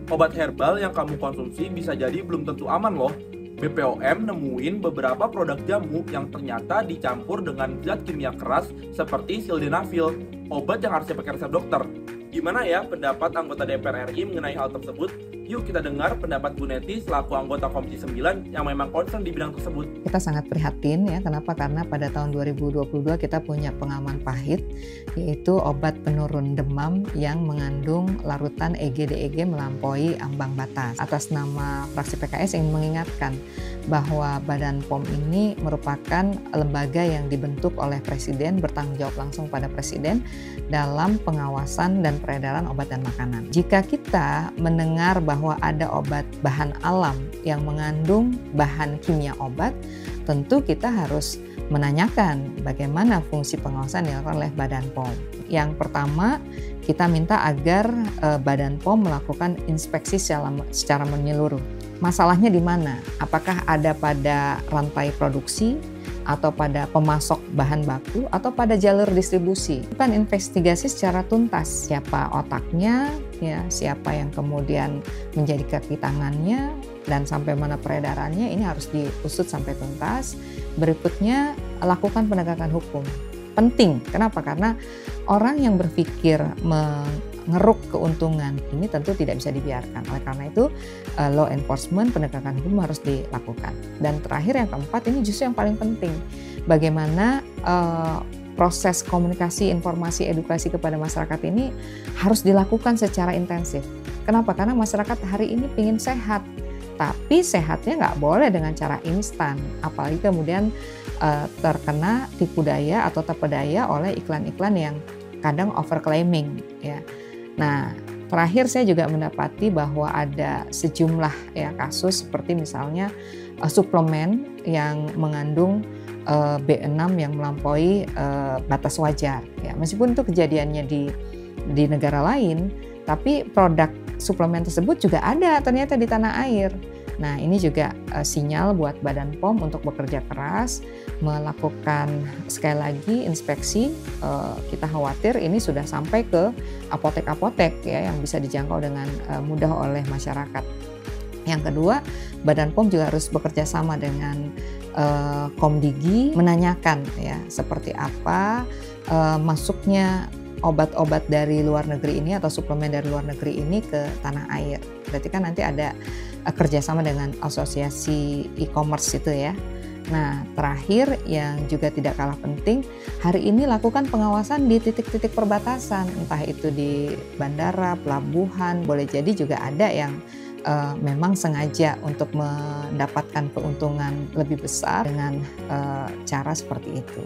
Obat herbal yang kamu konsumsi bisa jadi belum tentu aman loh. BPOM nemuin beberapa produk jamu yang ternyata dicampur dengan zat kimia keras seperti sildenafil, obat yang harusnya pakai resep dokter. Gimana ya pendapat anggota DPR RI mengenai hal tersebut? Yuk kita dengar pendapat Bu Neti selaku anggota Komisi 9 yang memang concern di bidang tersebut. Kita sangat prihatin ya, kenapa? Karena pada tahun 2022 kita punya pengalaman pahit, yaitu obat penurun demam yang mengandung larutan EG-DEG melampaui ambang batas. Atas nama fraksi PKS ingin mengingatkan bahwa Badan POM ini merupakan lembaga yang dibentuk oleh Presiden, bertanggung jawab langsung pada Presiden dalam pengawasan dan peredaran obat dan makanan. Jika kita mendengar bahwa ada obat bahan alam yang mengandung bahan kimia obat, tentu kita harus menanyakan bagaimana fungsi pengawasan yang dilakukan oleh Badan POM. Yang pertama, kita minta agar Badan POM melakukan inspeksi secara menyeluruh. Masalahnya di mana? Apakah ada pada rantai produksi, atau pada pemasok bahan baku, atau pada jalur distribusi? Bukan investigasi secara tuntas, siapa otaknya, ya, siapa yang kemudian menjadi kaki tangannya, dan sampai mana peredarannya, ini harus diusut sampai tuntas. Berikutnya, lakukan penegakan hukum. Penting, kenapa? Karena orang yang berpikir mengeruk keuntungan ini tentu tidak bisa dibiarkan. Oleh karena itu, law enforcement, penegakan hukum harus dilakukan. Dan terakhir yang keempat, ini justru yang paling penting. Bagaimana proses komunikasi, informasi, edukasi kepada masyarakat ini harus dilakukan secara intensif. Kenapa? Karena masyarakat hari ini ingin sehat. Tapi sehatnya nggak boleh dengan cara instan, apalagi kemudian terkena tipu daya atau terpedaya oleh iklan-iklan yang kadang overclaiming, ya. Nah, terakhir saya juga mendapati bahwa ada sejumlah ya kasus seperti misalnya suplemen yang mengandung B6 yang melampaui batas wajar, ya. Meskipun itu kejadiannya di negara lain, tapi produk suplemen tersebut juga ada ternyata di tanah air. Nah, ini juga sinyal buat Badan POM untuk bekerja keras, melakukan sekali lagi inspeksi. Kita khawatir ini sudah sampai ke apotek-apotek ya, yang bisa dijangkau dengan mudah oleh masyarakat. Yang kedua, Badan POM juga harus bekerja sama dengan Komdigi, menanyakan ya seperti apa masuknya obat-obat dari luar negeri ini atau suplemen dari luar negeri ini ke tanah air. Berarti kan nanti ada kerjasama dengan asosiasi e-commerce itu ya. Nah, terakhir yang juga tidak kalah penting, hari ini lakukan pengawasan di titik-titik perbatasan, entah itu di bandara, pelabuhan, boleh jadi juga ada yang memang sengaja untuk mendapatkan keuntungan lebih besar dengan cara seperti itu.